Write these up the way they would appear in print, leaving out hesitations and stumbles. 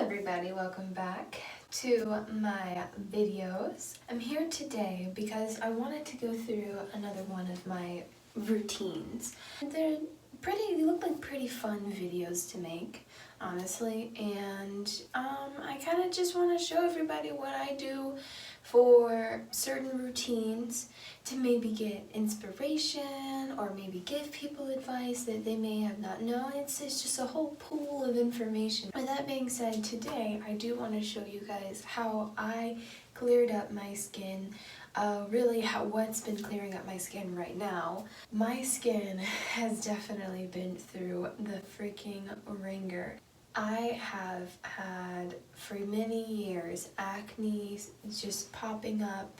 everybody, welcome back to my videos. I'm here today because I wanted to go through another one of my routines. They look like pretty fun videos to make, honestly, and I kind of just want to show everybody what I do for certain routines to maybe get inspiration or maybe give people advice that they may have not known. It's just a whole pool of information. With that being said, today I do want to show you guys how I cleared up my skin, what's been clearing up my skin right now. My skin has definitely been through the freaking ringer. I have had for many years acne just popping up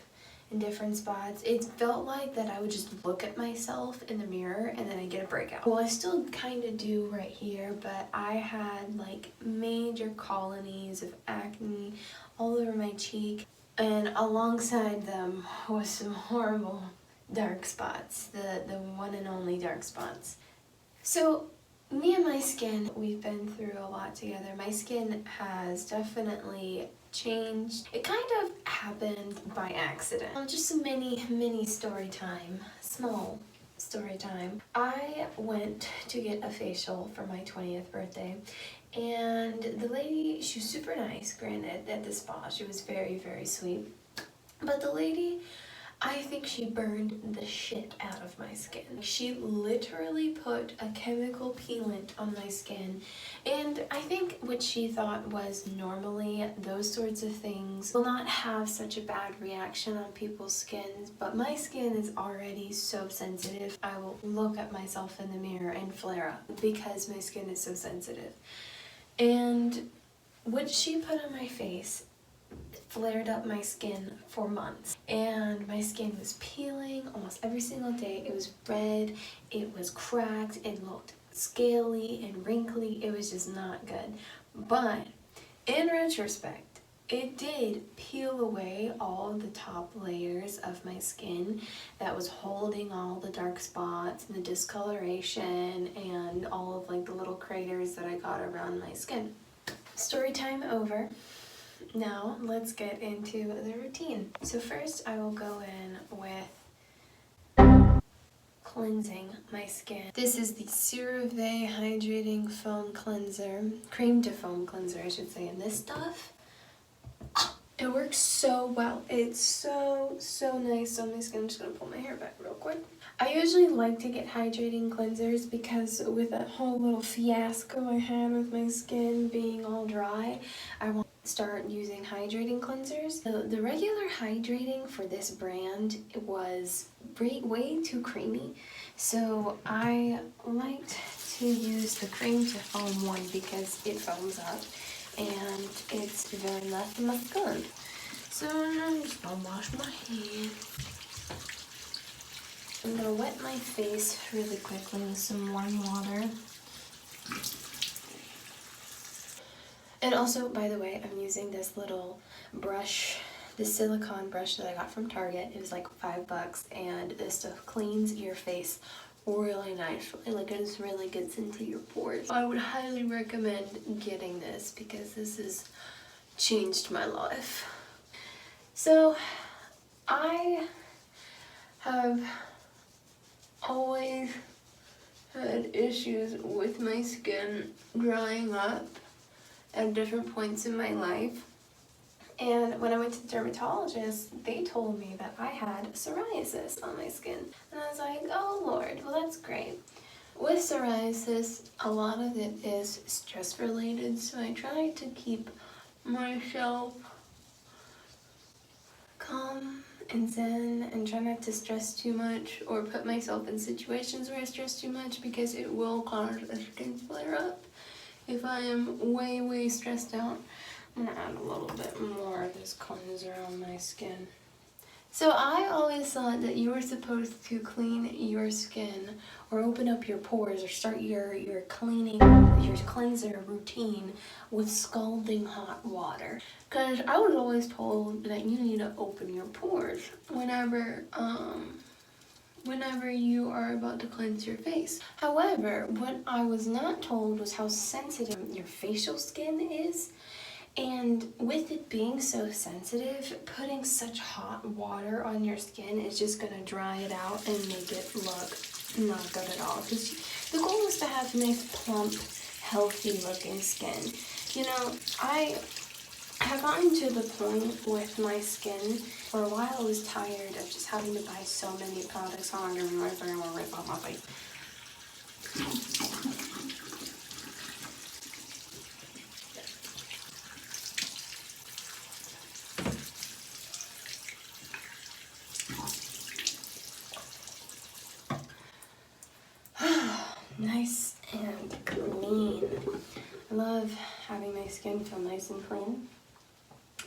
in different spots. It felt like that I would just look at myself in the mirror and then I get a breakout. Well, I still kind of do right here, but I had like major colonies of acne all over my cheek, and alongside them was some horrible dark spots, the one and only dark spots. So me and my skin, we've been through a lot together. My skin has definitely changed. It kind of happened by accident. Just a mini story time, small story time. I went to get a facial for my 20th birthday, and the lady, she was super nice, granted, at the spa. She was very, very sweet. But the lady, I think she burned the shit out of my skin. She literally put a chemical peelant on my skin, and I think what she thought was normally those sorts of things will not have such a bad reaction on people's skins, but my skin is already so sensitive. I will look at myself in the mirror and flare up because my skin is so sensitive. And what she put on my face flared up my skin for months, and my skin was peeling almost every single day. It was red, it was cracked, it looked scaly and wrinkly. It was just not good. But in retrospect, it did peel away all the top layers of my skin that was holding all the dark spots and the discoloration and all of like the little craters that I got around my skin. Story time over. Now let's get into the routine. So first I will go in with cleansing my skin. This is the Serum Hydrating Foam Cleanser, Cream to Foam Cleanser I should say, and this stuff, it works so well. It's so nice on my skin. I'm just gonna pull my hair back real quick. I usually like to get hydrating cleansers because with that whole little fiasco I had with my skin being all dry, I want to start using hydrating cleansers. The regular hydrating for this brand, it was way too creamy, so I liked to use the cream to foam one because it foams up and it's very nice on my skin. So I'm just gonna wash my hands. I'm gonna wet my face really quickly with some warm water. And also, by the way, I'm using this little brush, this silicone brush that I got from Target. It was like $5, and this stuff cleans your face really nicely. Like, it just really gets into your pores. I would highly recommend getting this because this has changed my life. So, I have always had issues with my skin drying up at different points in my life, and when I went to the dermatologist, they told me that I had psoriasis on my skin, and I was like, oh Lord, well that's great. With psoriasis, a lot of it is stress related, so I try to keep myself calm and zen and try not to stress too much or put myself in situations where I stress too much, because it will cause a skin flare up. If I am way stressed out, I'm gonna add a little bit more of this cleanser on my skin. So I always thought that you were supposed to clean your skin or open up your pores or start your cleanser routine with scalding hot water. Because I was always told that you need to open your pores whenever you are about to cleanse your face. However, what I was not told was how sensitive your facial skin is And with it being so sensitive, putting such hot water on your skin is just gonna dry it out and make it look not good at all. Because the goal is to have nice, plump, healthy looking skin. You know, I have gotten to the point with my skin, for a while I was tired of just having to buy so many products. Oh, I'm gonna rip off my face. Nice and clean. I love having my skin feel nice and clean.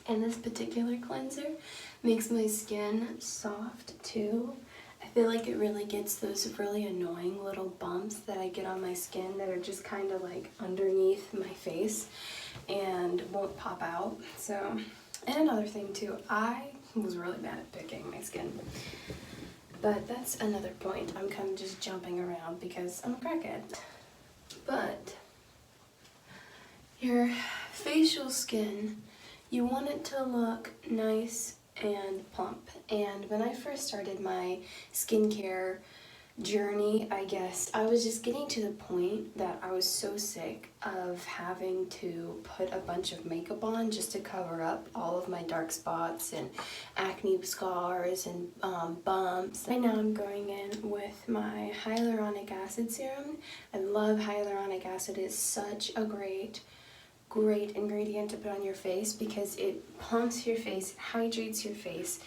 And this particular cleanser makes my skin soft too. I feel like it really gets those really annoying little bumps that I get on my skin that are just kind of like underneath my face and won't pop out. So, and another thing too, I was really bad at picking my skin. But that's another point. I'm kind of just jumping around because I'm a crackhead. But your facial skin, you want it to look nice and plump. And when I first started my skincare journey, I guess, I was just getting to the point that I was so sick of having to put a bunch of makeup on just to cover up all of my dark spots and acne scars and bumps. Right now I'm going in with my hyaluronic acid serum. I love hyaluronic acid. It's such a great ingredient to put on your face because it plumps your face, it hydrates your face.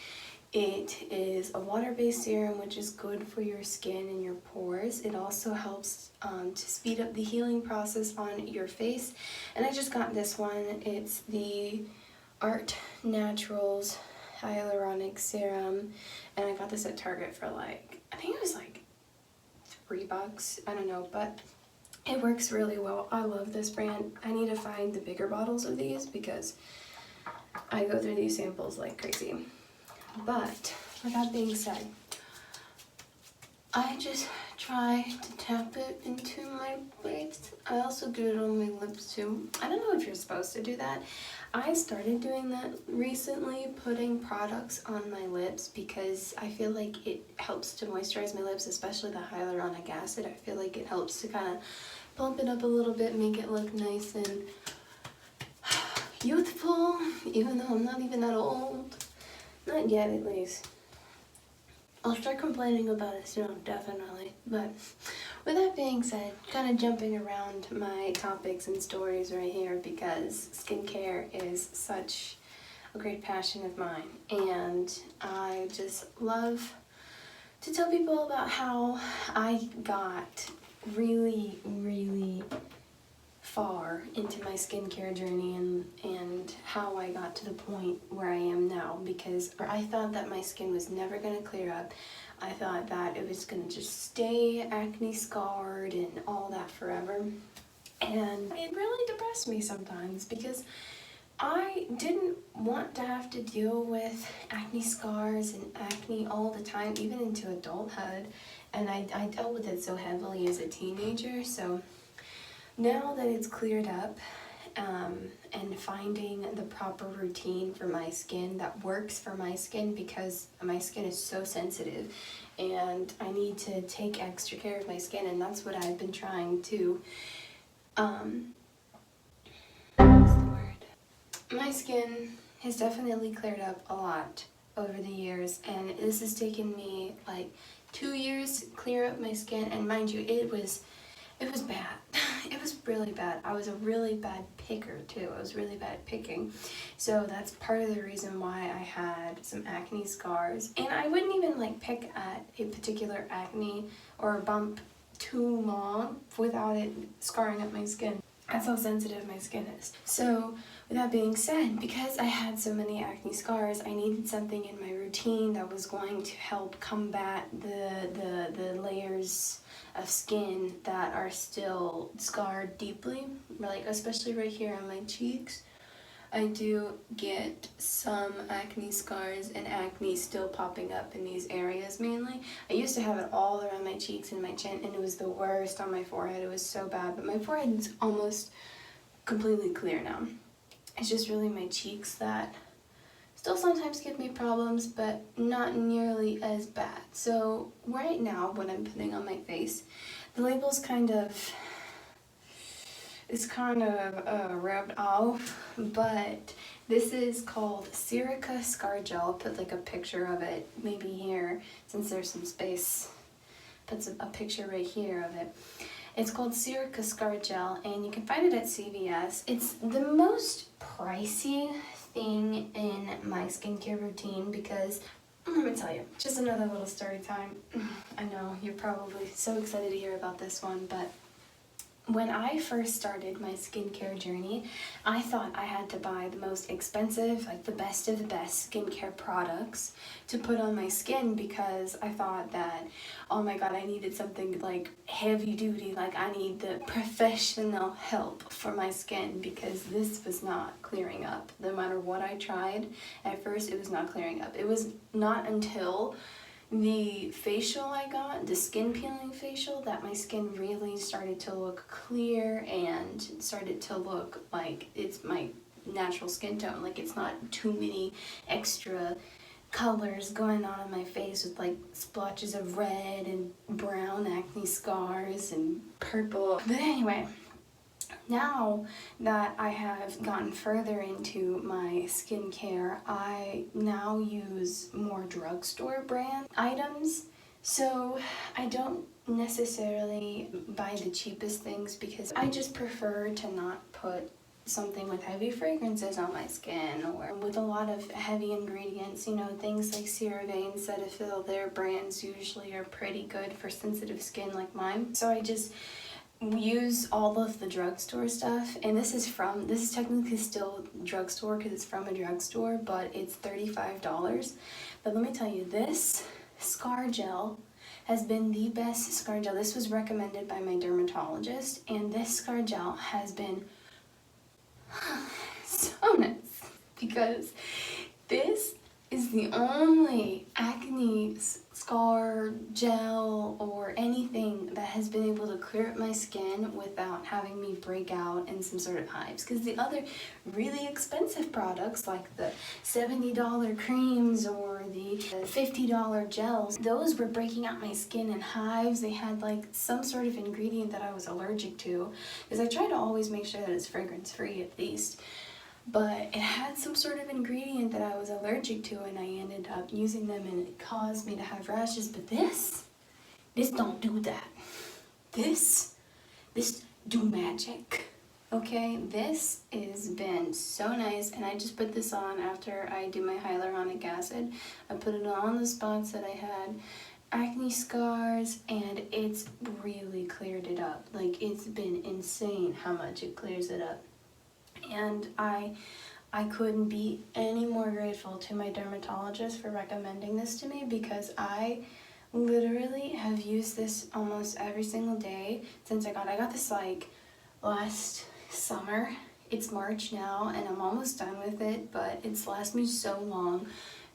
It is a water-based serum, which is good for your skin and your pores. It also helps to speed up the healing process on your face. And I just got this one. It's the Art Naturals Hyaluronic Serum. And I got this at Target for like, I think it was like $3. I don't know, but it works really well. I love this brand. I need to find the bigger bottles of these because I go through these samples like crazy. But with that being said, I just try to tap it into my face. I also do it on my lips too. I don't know if you're supposed to do that. I started doing that recently, putting products on my lips because I feel like it helps to moisturize my lips, especially the hyaluronic acid. I feel like it helps to kind of plump it up a little bit, make it look nice and youthful, even though I'm not even that old. Not yet, at least. I'll start complaining about it soon, definitely. But with that being said, kind of jumping around my topics and stories right here because skincare is such a great passion of mine. And I just love to tell people about how I got really far into my skincare journey and how I got to the point where I am now, because I thought that my skin was never going to clear up. I thought that it was going to just stay acne scarred and all that forever. And it really depressed me sometimes because I didn't want to have to deal with acne scars and acne all the time, even into adulthood. And I dealt with it so heavily as a teenager, so now that it's cleared up, and finding the proper routine for my skin that works for my skin, because my skin is so sensitive and I need to take extra care of my skin, and that's what I've been trying to, what's the word? My skin has definitely cleared up a lot over the years, and this has taken me like 2 years to clear up my skin, and mind you, it was bad. It was really bad. I was a really bad picker too. I was really bad at picking. So that's part of the reason why I had some acne scars. And I wouldn't even like pick at a particular acne or a bump too long without it scarring up my skin. That's how sensitive my skin is. So with that being said, because I had so many acne scars, I needed something in my routine that was going to help combat the layers of skin that are still scarred deeply, like especially right here on my cheeks. I do get some acne scars and acne still popping up in these areas mainly. I used to have it all around my cheeks and my chin, and it was the worst on my forehead. It was so bad, but my forehead is almost completely clear now. It's just really my cheeks that still sometimes give me problems, but not nearly as bad. So right now, what I'm putting on my face, the label's kind of rubbed off, but this is called Silica Scar Gel. I'll put like a picture of it maybe here, since there's some space. Puts a picture right here of it. It's called Silica Scar Gel, and you can find it at CVS. It's the most pricey thing in my skincare routine because, let me tell you, just another little story time. I know you're probably so excited to hear about this one, but when I first started my skincare journey, I thought I had to buy the most expensive, like the best of the best skincare products to put on my skin because I thought that, oh my god, I needed something like heavy duty, like I need the professional help for my skin because this was not clearing up. No matter what I tried, at first it was not clearing up. It was not until the facial I got, the skin peeling facial, that my skin really started to look clear and started to look like it's my natural skin tone. Like it's not too many extra colors going on my face with like splotches of red and brown acne scars and purple. But anyway, now that I have gotten further into my skincare, I now use more drugstore brand items. So I don't necessarily buy the cheapest things because I just prefer to not put something with heavy fragrances on my skin or with a lot of heavy ingredients, you know, things like CeraVe and Cetaphil. Their brands usually are pretty good for sensitive skin like mine. So I just use all of the drugstore stuff, and this is technically still drugstore because it's from a drugstore, but it's $35. But let me tell you, this scar gel has been the best scar gel. This was recommended by my dermatologist, and this scar gel has been so nice because this is the only acne scar gel or anything that has been able to clear up my skin without having me break out in some sort of hives. Because the other really expensive products like the $70 creams or the $50 gels, those were breaking out my skin in hives. They had like some sort of ingredient that I was allergic to, because I try to always make sure that it's fragrance free at least. But it had some sort of ingredient that I was allergic to, and I ended up using them and it caused me to have rashes. But this don't do that. This do magic. Okay, this has been so nice, and I just put this on after I do my hyaluronic acid. I put it on the spots that I had acne scars, and it's really cleared it up. Like, it's been insane how much it clears it up. And I couldn't be any more grateful to my dermatologist for recommending this to me, because I literally have used this almost every single day since I got this like last summer. It's March now and I'm almost done with it, but it's lasted me so long,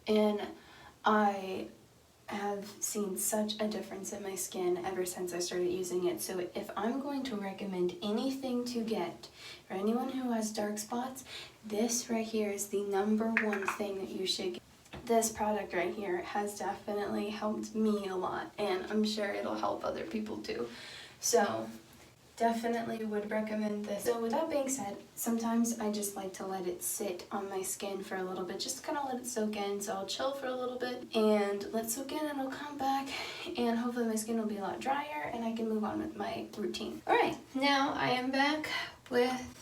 and I have seen such a difference in my skin ever since I started using it. So if I'm going to recommend anything to get for anyone who has dark spots, this right here is the #1 thing that you should get. This product right here has definitely helped me a lot, and I'm sure it'll help other people too. So definitely would recommend this. So with that being said, sometimes I just like to let it sit on my skin for a little bit, just to kind of let it soak in. So I'll chill for a little bit and let it soak in, and I'll come back and hopefully my skin will be a lot drier and I can move on with my routine. Alright, now I am back with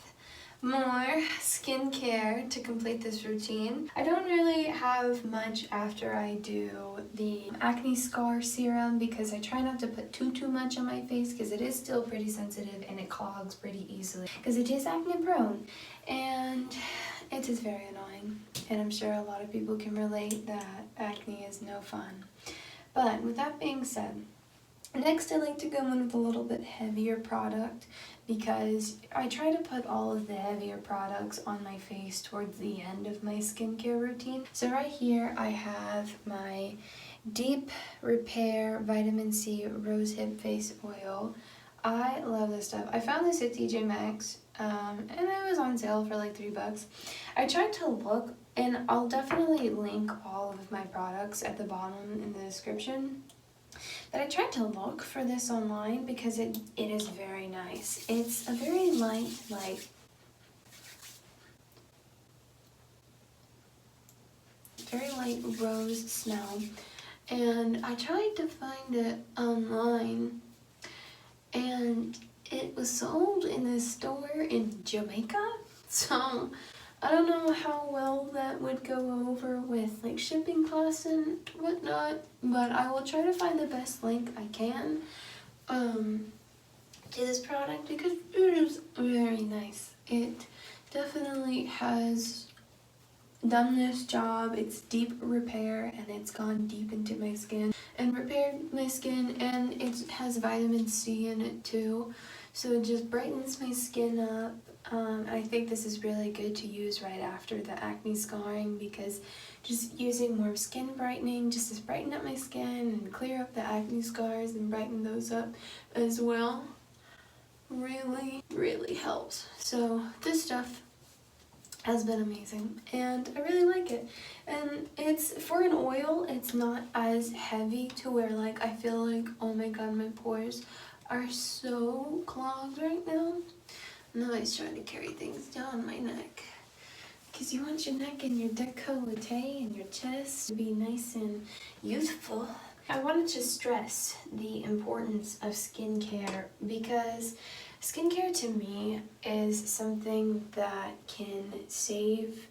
more skincare to complete this routine. I don't really have much after I do the acne scar serum, because I try not to put too much on my face, because it is still pretty sensitive and it clogs pretty easily, because it is acne prone and it is very annoying, and I'm sure a lot of people can relate that acne is no fun. But with that being said, next I like to go in with a little bit heavier product, because I try to put all of the heavier products on my face towards the end of my skincare routine. So right here I have my Deep Repair Vitamin C Rosehip Face Oil. I love this stuff. I found this at TJ Maxx and it was on sale for like $3. I tried to look, and I'll definitely link all of my products at the bottom in the description. But I tried to look for this online because it is very nice. It's a very light, like, very light rose smell. And I tried to find it online, and it was sold in this store in Jamaica. So I don't know how well that would go over with like shipping costs and whatnot, but I will try to find the best link I can to this product because it is very nice. It definitely has done this job. It's deep repair, and it's gone deep into my skin and repaired my skin, and it has vitamin C in it too, so it just brightens my skin up. I think this is really good to use right after the acne scarring, because just using more skin brightening just to brighten up my skin and clear up the acne scars and brighten those up as well really helps. So this stuff has been amazing, and I really like it. And it's, for an oil, it's not as heavy to where like I feel like, oh my god, my pores are so clogged right now. I'm always trying to carry things down my neck, because you want your neck and your décolleté and your chest to be nice and youthful. I wanted to stress the importance of skincare, because skincare to me is something that can save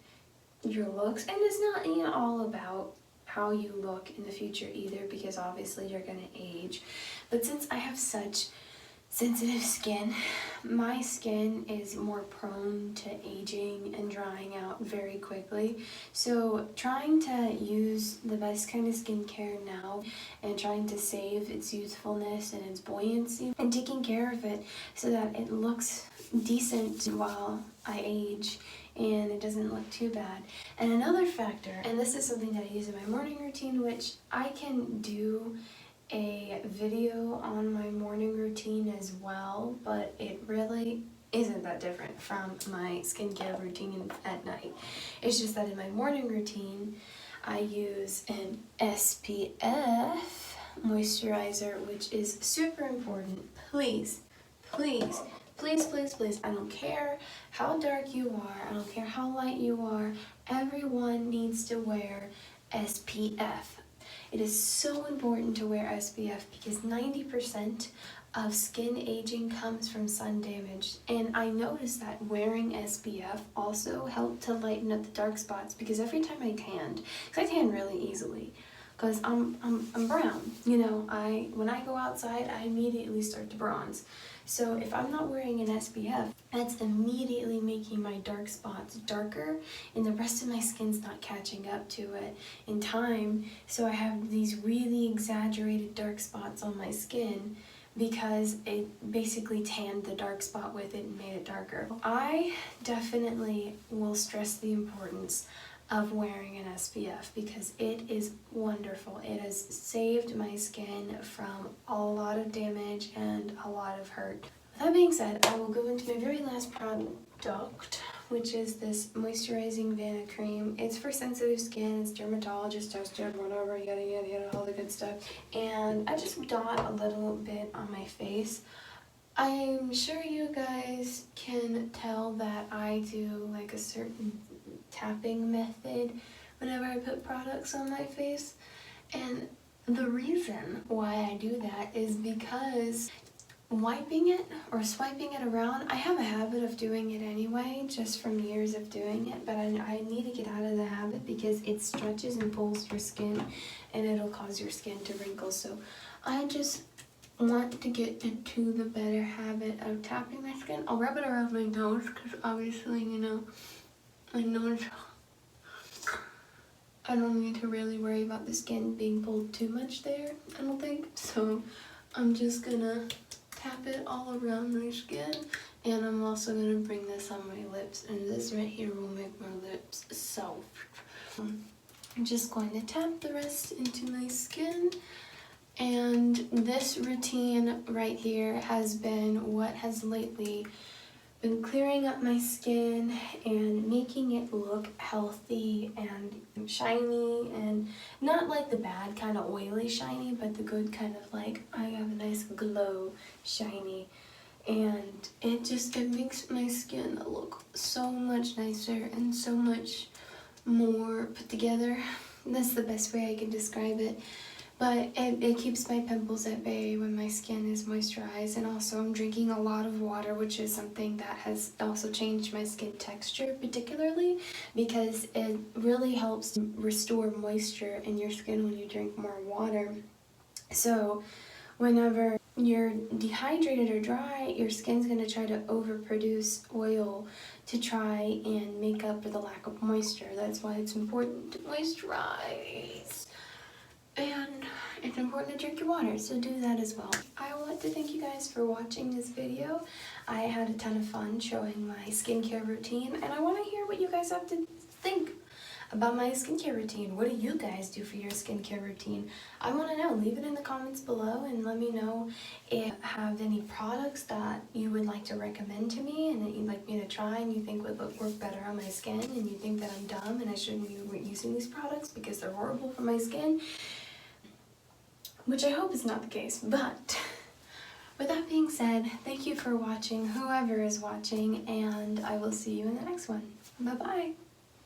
your looks, and it's not, you know, all about how you look in the future either, because obviously you're gonna age. But since I have such sensitive skin, my skin is more prone to aging and drying out very quickly. So trying to use the best kind of skincare now and trying to save its youthfulness and its buoyancy and taking care of it so that it looks decent while I age and it doesn't look too bad. And another factor, and this is something that I use in my morning routine, which I can do a video on my morning routine as well, but it really isn't that different from my skincare routine at night. It's just that in my morning routine, I use an SPF moisturizer, which is super important. Please, please, please, please, please, I don't care how dark you are, I don't care how light you are, everyone needs to wear SPF. It is so important to wear SPF because 90% of skin aging comes from sun damage. And I noticed that wearing SPF also helped to lighten up the dark spots, because every time I tanned, because I tan really easily, because I'm brown, you know, when I go outside, I immediately start to bronze. So if I'm not wearing an SPF, that's immediately making my dark spots darker, and the rest of my skin's not catching up to it in time. So I have these really exaggerated dark spots on my skin because it basically tanned the dark spot with it and made it darker. I definitely will stress the importance of wearing an SPF because it is wonderful. It has saved my skin from a lot of damage and a lot of hurt. With that being said, I will go into my very last product, which is this moisturizing Vanna cream. It's for sensitive skin, it's dermatologist tested, whatever, yada yada yada, all the good stuff. And I just dot a little bit on my face. I'm sure you guys can tell that I do like a certain tapping method whenever I put products on my face, and the reason why I do that is because wiping it or swiping it around, I have a habit of doing it anyway, just from years of doing it, but I need to get out of the habit because it stretches and pulls your skin and it'll cause your skin to wrinkle. So I just want to get into the better habit of tapping my skin. I'll rub it around my nose because obviously, you know, my nose, I don't need to really worry about the skin being pulled too much there, I don't think. So I'm just gonna tap it all around my skin, and I'm also gonna bring this on my lips, and this right here will make my lips soft. I'm just going to tap the rest into my skin, and this routine right here has been what has lately been clearing up my skin and making it look healthy and shiny, and not like the bad kind of oily shiny, but the good kind of like I have a nice glow shiny. And it makes my skin look so much nicer and so much more put together. That's the best way I can describe it. But it keeps my pimples at bay when my skin is moisturized, and also I'm drinking a lot of water, which is something that has also changed my skin texture particularly, because it really helps restore moisture in your skin when you drink more water. So whenever you're dehydrated or dry, your skin's going to try to overproduce oil to try and make up for the lack of moisture. That's why it's important to moisturize. And it's important to drink your water, so do that as well. I want to thank you guys for watching this video. I had a ton of fun showing my skincare routine, and I want to hear what you guys have to think about my skincare routine. What do you guys do for your skincare routine? I want to know. Leave it in the comments below and let me know if you have any products that you would like to recommend to me and that you'd like me to try and you think would work better on my skin, and you think that I'm dumb and I shouldn't be using these products because they're horrible for my skin. Which I hope is not the case, but with that being said, thank you for watching, whoever is watching, and I will see you in the next one. Bye-bye.